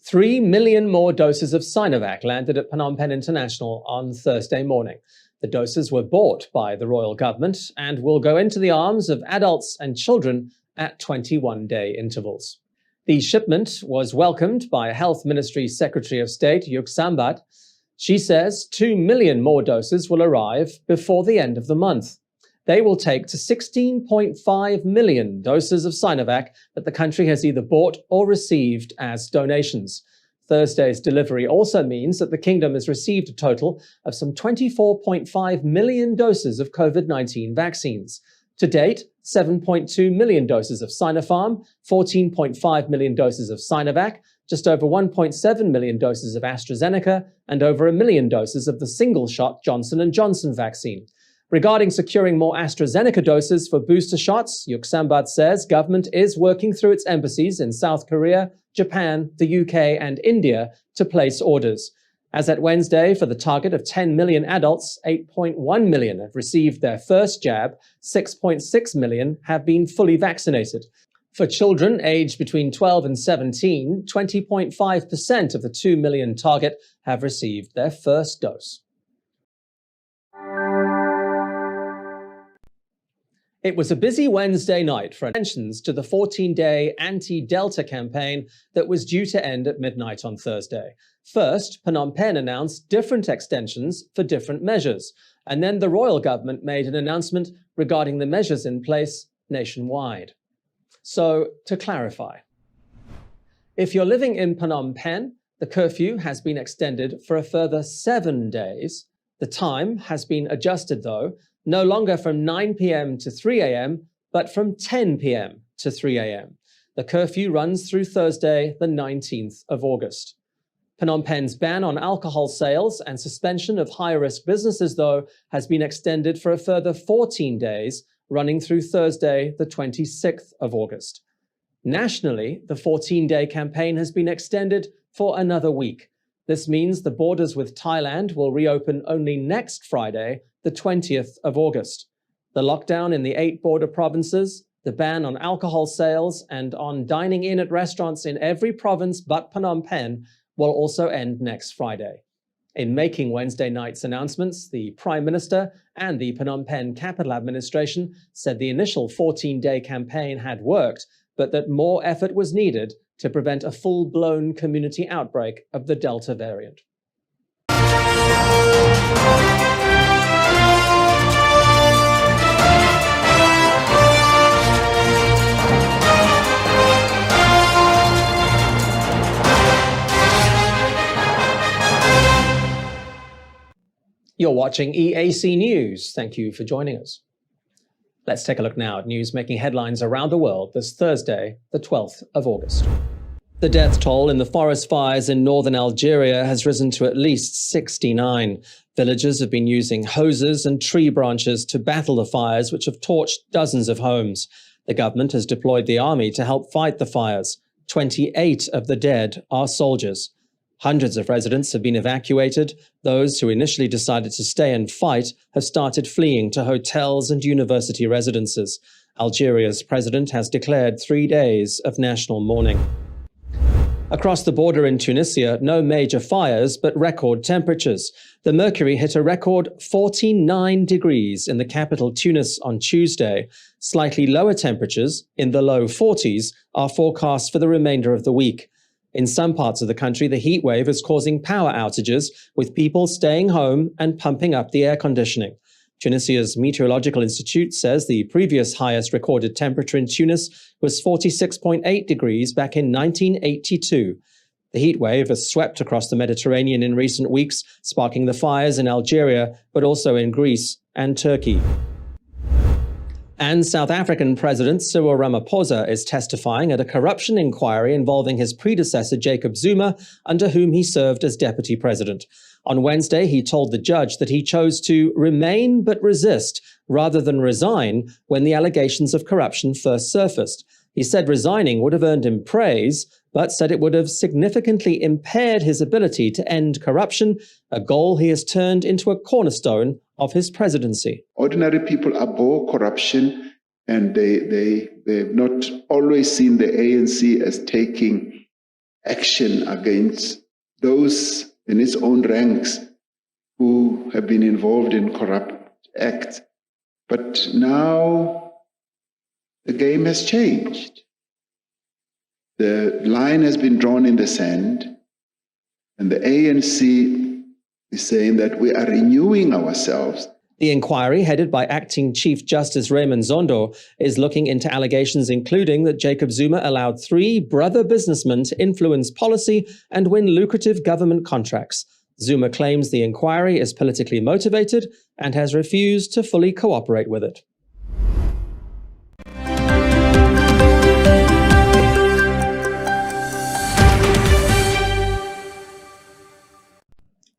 3 million more doses of Sinovac landed at Phnom Penh International on Thursday morning. The doses were bought by the royal government and will go into the arms of adults and children at 21-day intervals. The shipment was welcomed by Health Ministry Secretary of State Yuk Sambat. She says 2 million more doses will arrive before the end of the month. They will take to 16.5 million doses of Sinovac that the country has either bought or received as donations. Thursday's delivery also means that the kingdom has received a total of some 24.5 million doses of COVID-19 vaccines. To date, 7.2 million doses of Sinopharm, 14.5 million doses of Sinovac, just over 1.7 million doses of AstraZeneca, and over 1 million doses of the single-shot Johnson & Johnson vaccine. Regarding securing more AstraZeneca doses for booster shots, Yuk Sambat says government is working through its embassies in South Korea, Japan, the UK, and India to place orders. As at Wednesday, for the target of 10 million adults, 8.1 million have received their first jab, 6.6 million have been fully vaccinated. For children aged between 12 and 17, 20.5% of the 2 million target have received their first dose. It was a busy Wednesday night for attentions to the 14-day anti-Delta campaign that was due to end at midnight on Thursday. First, Phnom Penh announced different extensions for different measures, and then the royal government made an announcement regarding the measures in place nationwide. So, to clarify, if you're living in Phnom Penh, the curfew has been extended for a further 7 days. The time has been adjusted, though, no longer from 9 p.m. to 3 a.m., but from 10 p.m. to 3 a.m. The curfew runs through Thursday, the 19th of August. Phnom Penh's ban on alcohol sales and suspension of high-risk businesses, though, has been extended for a further 14 days, running through Thursday, the 26th of August. Nationally, the 14-day campaign has been extended for another week. This means the borders with Thailand will reopen only next Friday, the 20th of August. The lockdown in the 8 border provinces, the ban on alcohol sales, and on dining in at restaurants in every province but Phnom Penh will also end next Friday. In making Wednesday night's announcements, the Prime Minister and the Phnom Penh Capital Administration said the initial 14-day campaign had worked, but that more effort was needed to prevent a full-blown community outbreak of the Delta variant. You're watching EAC News. Thank you for joining us. Let's take a look now at news making headlines around the world this Thursday, the 12th of August. The death toll in the forest fires in northern Algeria has risen to at least 69. Villagers have been using hoses and tree branches to battle the fires, which have torched dozens of homes. The government has deployed the army to help fight the fires. 28 of the dead are soldiers. Hundreds of residents have been evacuated. Those who initially decided to stay and fight have started fleeing to hotels and university residences. Algeria's president has declared 3 days of national mourning. Across the border in Tunisia, no major fires, but record temperatures. The mercury hit a record 49 degrees in the capital Tunis on Tuesday. Slightly lower temperatures, in the low 40s, are forecast for the remainder of the week. In some parts of the country, the heat wave is causing power outages, with people staying home and pumping up the air conditioning. Tunisia's Meteorological Institute says the previous highest recorded temperature in Tunis was 46.8 degrees back in 1982. The heat wave has swept across the Mediterranean in recent weeks, sparking the fires in Algeria, but also in Greece and Turkey. And South African President Cyril Ramaphosa is testifying at a corruption inquiry involving his predecessor Jacob Zuma, under whom he served as deputy president. On Wednesday, he told the judge that he chose to remain but resist rather than resign when the allegations of corruption first surfaced. He said resigning would have earned him praise, but said it would have significantly impaired his ability to end corruption, a goal he has turned into a cornerstone of his presidency. Ordinary people abhor corruption, and they've not always seen the ANC as taking action against those in its own ranks who have been involved in corrupt acts. But now the game has changed. The line has been drawn in the sand, and the ANC is saying that we are renewing ourselves. The inquiry, headed by Acting Chief Justice Raymond Zondo, is looking into allegations including that Jacob Zuma allowed 3 brother businessmen to influence policy and win lucrative government contracts. Zuma claims the inquiry is politically motivated and has refused to fully cooperate with it.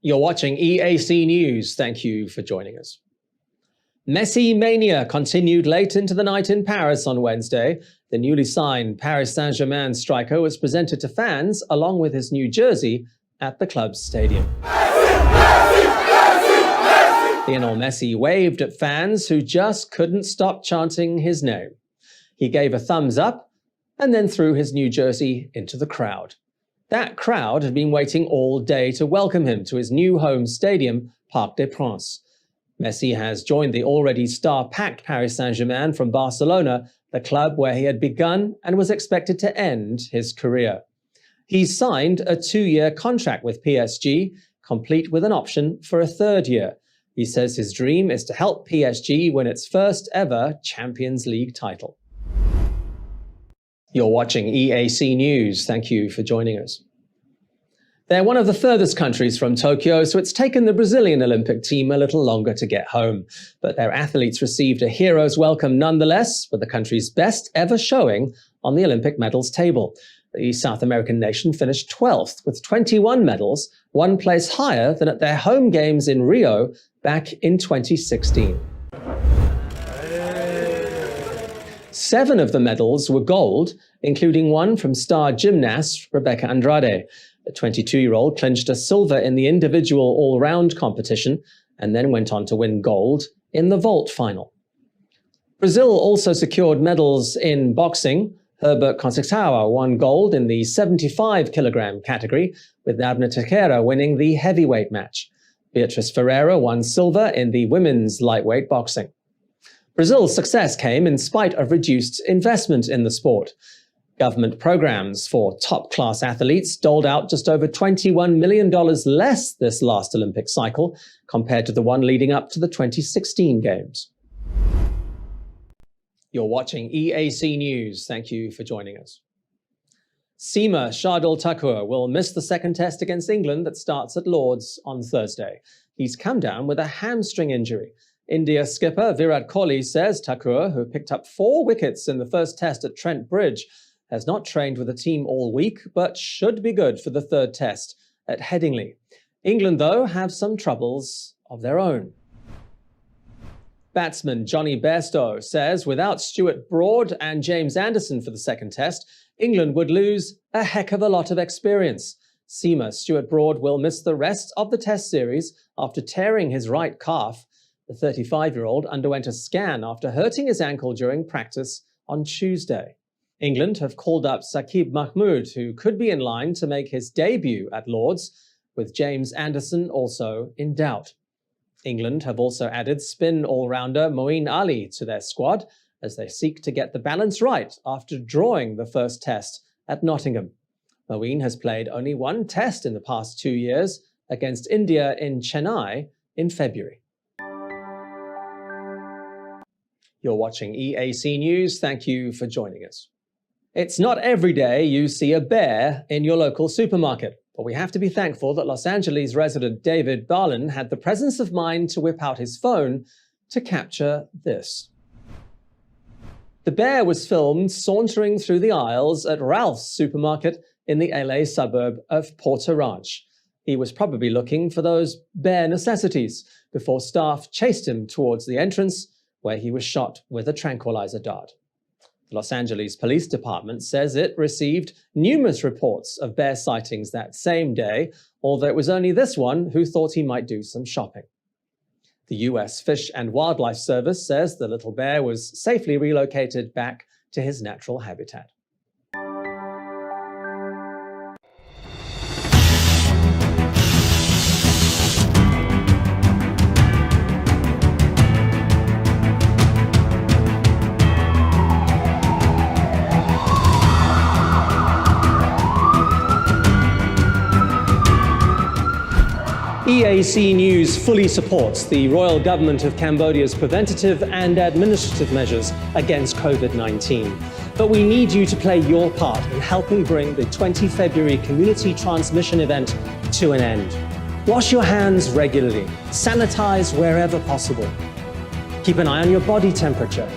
You're watching EAC News. Thank you for joining us. Messi mania continued late into the night in Paris on Wednesday. The newly signed Paris Saint-Germain striker was presented to fans along with his new jersey at the club's stadium. Lionel Messi waved at fans who just couldn't stop chanting his name. He gave a thumbs up and then threw his new jersey into the crowd. That crowd had been waiting all day to welcome him to his new home stadium, Parc des Princes. Messi has joined the already star-packed Paris Saint-Germain from Barcelona, the club where he had begun and was expected to end his career. He's signed a 2-year contract with PSG, complete with an option for a 3rd year. He says his dream is to help PSG win its first ever Champions League title. You're watching EAC News. Thank you for joining us. They're one of the furthest countries from Tokyo, so it's taken the Brazilian Olympic team a little longer to get home. But their athletes received a hero's welcome nonetheless, with the country's best ever showing on the Olympic medals table. The South American nation finished 12th with 21 medals, 1 place higher than at their home games in Rio back in 2016. 7 of the medals were gold, including one from star gymnast Rebecca Andrade. The 22-year-old clinched a silver in the individual all-round competition and then went on to win gold in the vault final. Brazil also secured medals in boxing. Herbert Conceição won gold in the 75-kilogram category, with Abner Teixeira winning the heavyweight match. Beatriz Ferreira won silver in the women's lightweight boxing. Brazil's success came in spite of reduced investment in the sport. Government programs for top-class athletes doled out just over $21 million less this last Olympic cycle compared to the one leading up to the 2016 Games. You're watching EAC News. Thank you for joining us. Seema Shardul Thakur will miss the second test against England that starts at Lord's on Thursday. He's come down with a hamstring injury. India skipper Virat Kohli says Thakur, who picked up 4 wickets in the first test at Trent Bridge, has not trained with the team all week, but should be good for the 3rd test at Headingley. England, though, have some troubles of their own. Batsman Johnny Bairstow says without Stuart Broad and James Anderson for the second test, England would lose a heck of a lot of experience. Seamer Stuart Broad will miss the rest of the test series after tearing his right calf. The 35-year-old underwent a scan after hurting his ankle during practice on Tuesday. England have called up Saqib Mahmood, who could be in line to make his debut at Lord's, with James Anderson also in doubt. England have also added spin all-rounder Moeen Ali to their squad as they seek to get the balance right after drawing the first test at Nottingham. Moeen has played only one test in the past 2 years against India in Chennai in February. You're watching EAC News. Thank you for joining us. It's not every day you see a bear in your local supermarket, but we have to be thankful that Los Angeles resident David Barlin had the presence of mind to whip out his phone to capture this. The bear was filmed sauntering through the aisles at Ralph's supermarket in the LA suburb of Porter Ranch. He was probably looking for those bare necessities before staff chased him towards the entrance, where he was shot with a tranquilizer dart. The Los Angeles Police Department says it received numerous reports of bear sightings that same day, although it was only this one who thought he might do some shopping. The US Fish and Wildlife Service says the little bear was safely relocated back to his natural habitat. EAC News fully supports the Royal Government of Cambodia's preventative and administrative measures against COVID-19. But we need you to play your part in helping bring the 20 February community transmission event to an end. Wash your hands regularly, sanitize wherever possible. Keep an eye on your body temperature.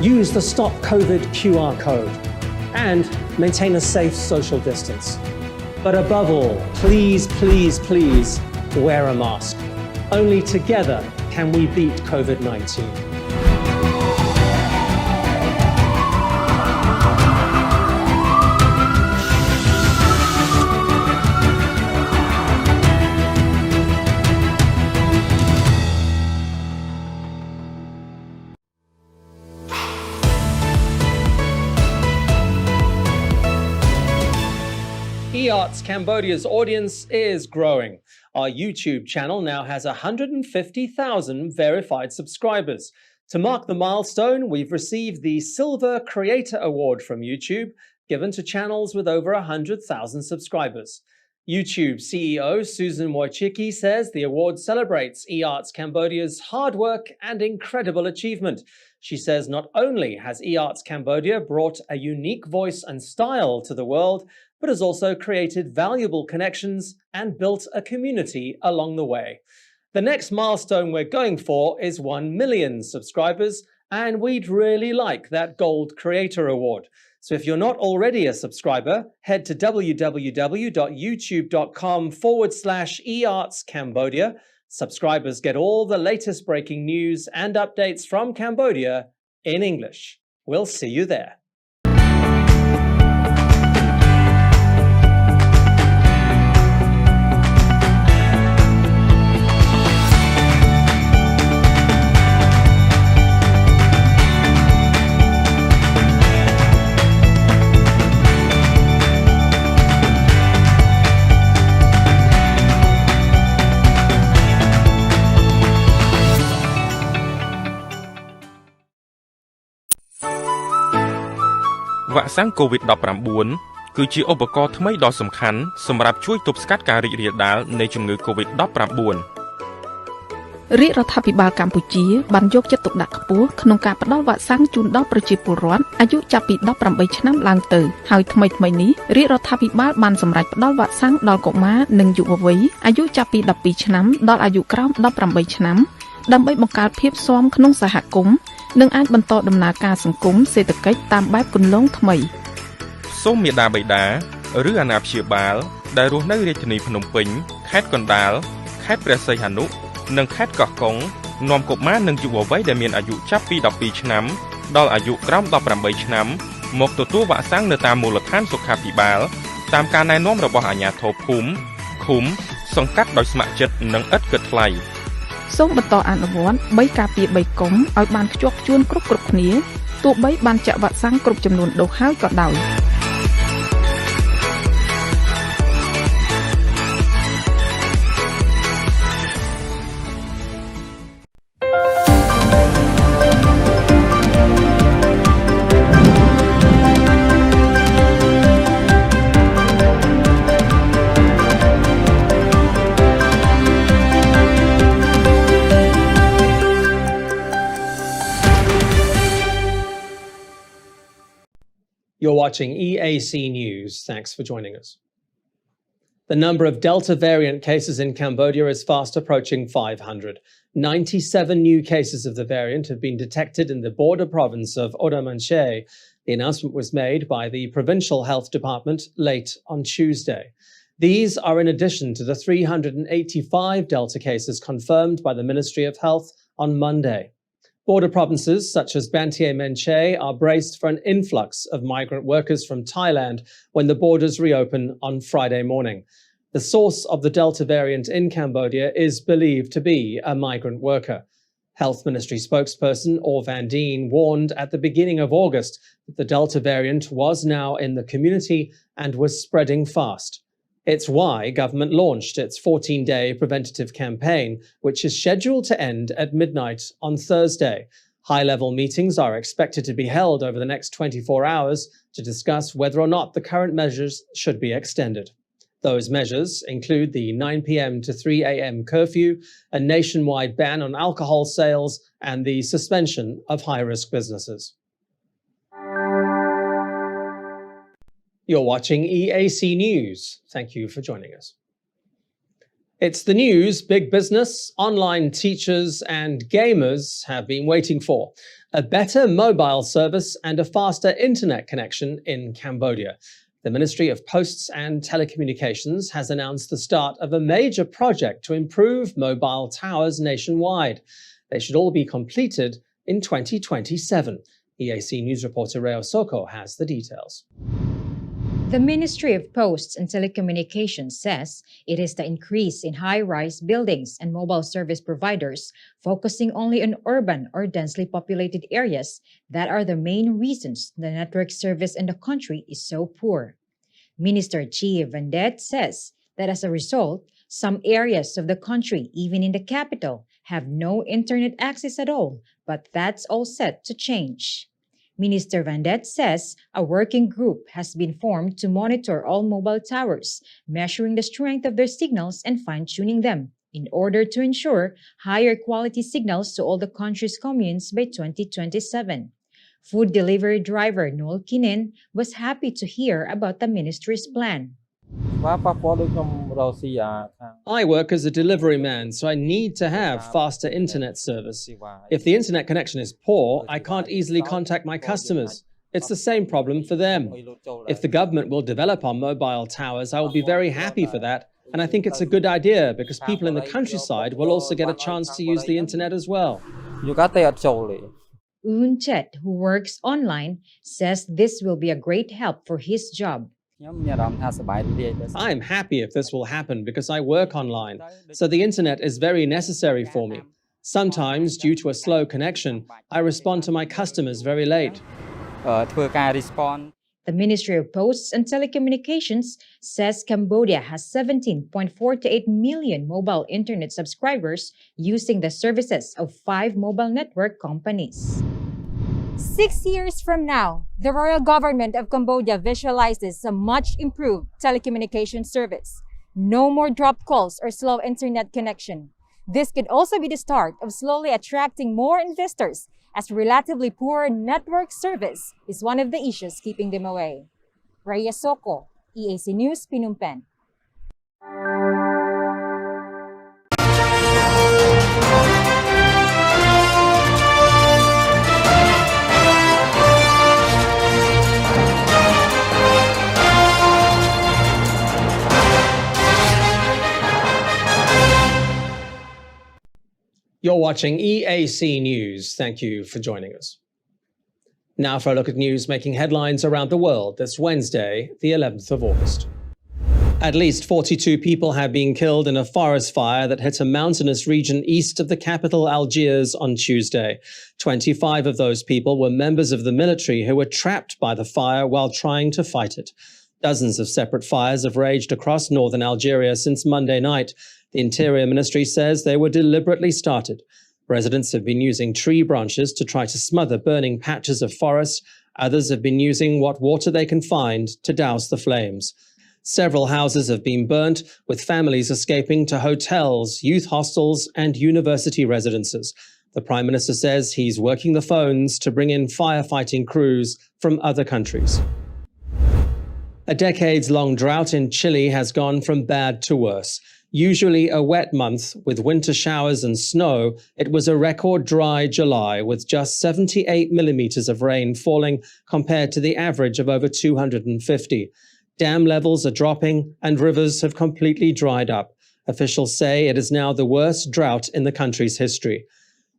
Use the Stop COVID QR code and maintain a safe social distance. But above all, please, please, please, wear a mask. Only together can we beat COVID-19. eArts Cambodia's audience is growing. Our YouTube channel now has 150,000 verified subscribers. To mark the milestone, we've received the Silver Creator Award from YouTube, given to channels with over 100,000 subscribers. YouTube CEO Susan Wojcicki says the award celebrates eArts Cambodia's hard work and incredible achievement. She says not only has eArts Cambodia brought a unique voice and style to the world, but has also created valuable connections and built a community along the way. The next milestone we're going for is 1 million subscribers, and we'd really like that Gold Creator Award. So if you're not already a subscriber, head to www.youtube.com/eArtsCambodia. Subscribers get all the latest breaking news and updates from Cambodia in English. We'll see you there. Vaccine COVID-19 គឺជាឧបករណ៍ថ្មីដ៏សំខាន់សម្រាប់ជួយទប់ស្កាត់ការរីករាលដាលនៃជំងឺ COVID-19 រាជរដ្ឋាភិបាលកម្ពុជាបានយកចិត្តទុកដាក់ខ្ពស់ក្នុងការផ្តល់វ៉ាក់សាំងជូនដល់ប្រជាពលរដ្ឋអាយុចាប់ពី18ឆ្នាំឡើងទៅហើយថ្មីៗនេះរាជរដ្ឋាភិបាលបានសម្រេចផ្តល់វ៉ាក់សាំងដល់កុមារនិងយុវវ័យអាយុចាប់ពី12ឆ្នាំដល់អាយុក្រោម18ឆ្នាំដើម្បីបង្កើតភាពស៊ាំក្នុងសហគមន៍និងអាចបន្តដំណើរការសង្គមសេដ្ឋកិច្ចតាមបែបគន្លងថ្មីសូមមេដាបៃតាឬអាណាព្យាបាលដែលរស់នៅរាជធានីភ្នំពេញខេត្តកណ្ដាលខេត្តព្រះសីហនុនិងខេត្តកោះកុងនាំកុមារនិងយុវវ័យដែលមានអាយុចាប់ពី12ឆ្នាំដល់អាយុក្រោម18ឆ្នាំមកទទួលវ៉ាក់សាំងនៅតាមមូលដ្ឋានសុខាភិបាលតាមការណែនាំរបស់អាជ្ញាធរភូមិឃុំសង្កាត់ដោយស្ម័គ្រចិត្តនិងឥតគិតថ្លៃសូមបន្តអនុវត្ត3ការពារ3កុំឲ្យបានខ្ជាប់ខ្ជួនគ្រប់គ្នាទ ទោះបីបានចាក់វ៉ាក់សាំងគ្រប់ចំនួនដូសហើយក៏ដោយ You're watching EAC News. Thanks for joining us. The number of Delta variant cases in Cambodia is fast approaching 500. 97 new cases of the variant have been detected in the border province of Odamanche. The announcement was made by the Provincial Health Department late on Tuesday. These are in addition to the 385 Delta cases confirmed by the Ministry of Health on Monday. Border provinces such as Banteay Menche are braced for an influx of migrant workers from Thailand when the borders reopen on Friday morning. The source of the Delta variant in Cambodia is believed to be a migrant worker. Health Ministry spokesperson Or Van Dien warned at the beginning of August that the Delta variant was now in the community and was spreading fast. It's why government launched its 14-day preventative campaign, which is scheduled to end at midnight on Thursday. High-level meetings are expected to be held over the next 24 hours to discuss whether or not the current measures should be extended. Those measures include the 9 p.m. to 3 a.m. curfew, a nationwide ban on alcohol sales, and the suspension of high-risk businesses. You're watching EAC News. Thank you for joining us. It's the news big business, online teachers and gamers have been waiting for. A better mobile service and a faster internet connection in Cambodia. The Ministry of Posts and Telecommunications has announced the start of a major project to improve mobile towers nationwide. They should all be completed in 2027. EAC News reporter Reo Soko has the details. The Ministry of Posts and Telecommunications says it is the increase in high-rise buildings and mobile service providers focusing only on urban or densely populated areas that are the main reasons the network service in the country is so poor. Minister Chi Vandet says that as a result, some areas of the country, even in the capital, have no internet access at all, but that's all set to change. Minister Vandet says a working group has been formed to monitor all mobile towers, measuring the strength of their signals and fine-tuning them in order to ensure higher quality signals to all the country's communes by 2027. Food delivery driver Noel Kinen was happy to hear about the ministry's plan. I work as a delivery man, so I need to have faster internet service. If the internet connection is poor, I can't easily contact my customers. It's the same problem for them. If the government will develop our mobile towers, I will be very happy for that. And I think it's a good idea because people in the countryside will also get a chance to use the internet as well. Un Chet, who works online, says this will be a great help for his job. I'm happy if this will happen because I work online, so the internet is very necessary for me. Sometimes, due to a slow connection, I respond to my customers very late. The Ministry of Posts and Telecommunications says Cambodia has 17.48 million mobile internet subscribers using the services of 5 mobile network companies. 6 years from now, the royal government of Cambodia visualizes a much improved telecommunications service. No more dropped calls or slow internet connection. This could also be the start of slowly attracting more investors, as relatively poor network service is one of the issues keeping them away. Raya Soko, EAC News, Phnom Penh. You're watching EAC News. Thank you for joining us. Now for a look at news making headlines around the world this Wednesday, the 11th of August. At least 42 people have been killed in a forest fire that hit a mountainous region east of the capital Algiers on Tuesday. 25 of those people were members of the military who were trapped by the fire while trying to fight it. Dozens of separate fires have raged across northern Algeria since Monday night. The Interior Ministry says they were deliberately started. Residents have been using tree branches to try to smother burning patches of forest. Others have been using what water they can find to douse the flames. Several houses have been burnt, with families escaping to hotels, youth hostels, and university residences. The Prime Minister says he's working the phones to bring in firefighting crews from other countries. A decades-long drought in Chile has gone from bad to worse. Usually a wet month with winter showers and snow, it was a record dry July with just 78 millimeters of rain falling compared to the average of over 250. Dam levels are dropping and rivers have completely dried up. Officials say it is now the worst drought in the country's history.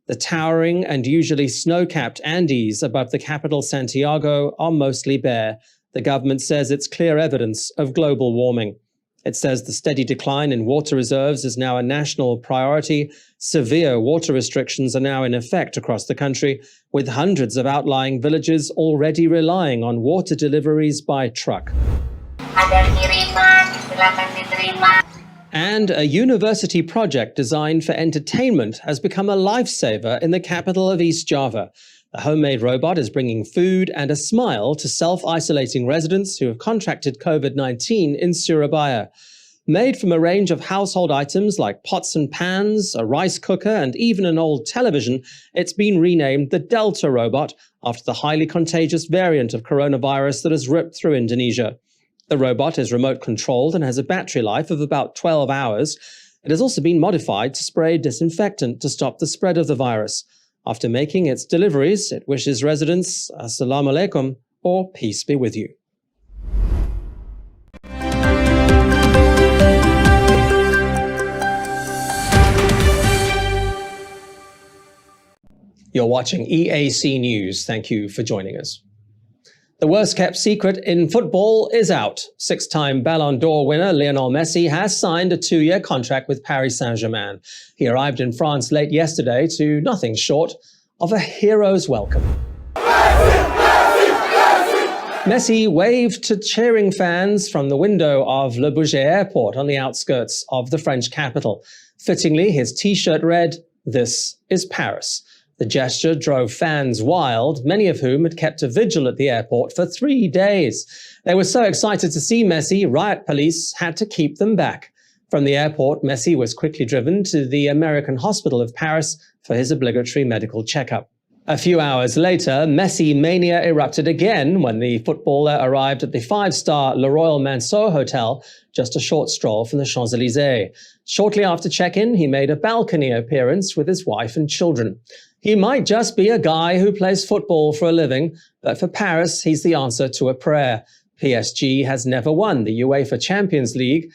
The towering and usually snow-capped Andes above the capital Santiago are mostly bare. The government says it's clear evidence of global warming. It says the steady decline in water reserves is now a national priority. Severe water restrictions are now in effect across the country, with hundreds of outlying villages already relying on water deliveries by truck. And a university project designed for entertainment has become a lifesaver in the capital of East Java. The homemade robot is bringing food and a smile to self-isolating residents who have contracted COVID-19 in Surabaya. Made from a range of household items like pots and pans, a rice cooker, and even an old television, it's been renamed the Delta robot after the highly contagious variant of coronavirus that has ripped through Indonesia. The robot is remote-controlled and has a battery life of about 12 hours. It has also been modified to spray disinfectant to stop the spread of the virus. After making its deliveries, it wishes residents Assalamu alaikum or peace be with you. You're watching EAC News. Thank you for joining us. The worst-kept secret in football is out. Six-time Ballon d'Or winner Lionel Messi has signed a 2-year contract with Paris Saint-Germain. He arrived in France late yesterday to nothing short of a hero's welcome. Messi waved to cheering fans from the window of Le Bourget Airport on the outskirts of the French capital. Fittingly, his T-shirt read, "This is Paris." The gesture drove fans wild, many of whom had kept a vigil at the airport for 3 days. They were so excited to see Messi, riot police had to keep them back. From the airport, Messi was quickly driven to the American hospital of Paris for his obligatory medical checkup. A few hours later, Messi mania erupted again when the footballer arrived at the 5-star Le Royal Mansour Hotel, just a short stroll from the Champs-Élysées. Shortly after check-in, he made a balcony appearance with his wife and children. He might just be a guy who plays football for a living, but for Paris, he's the answer to a prayer. PSG has never won the UEFA Champions League,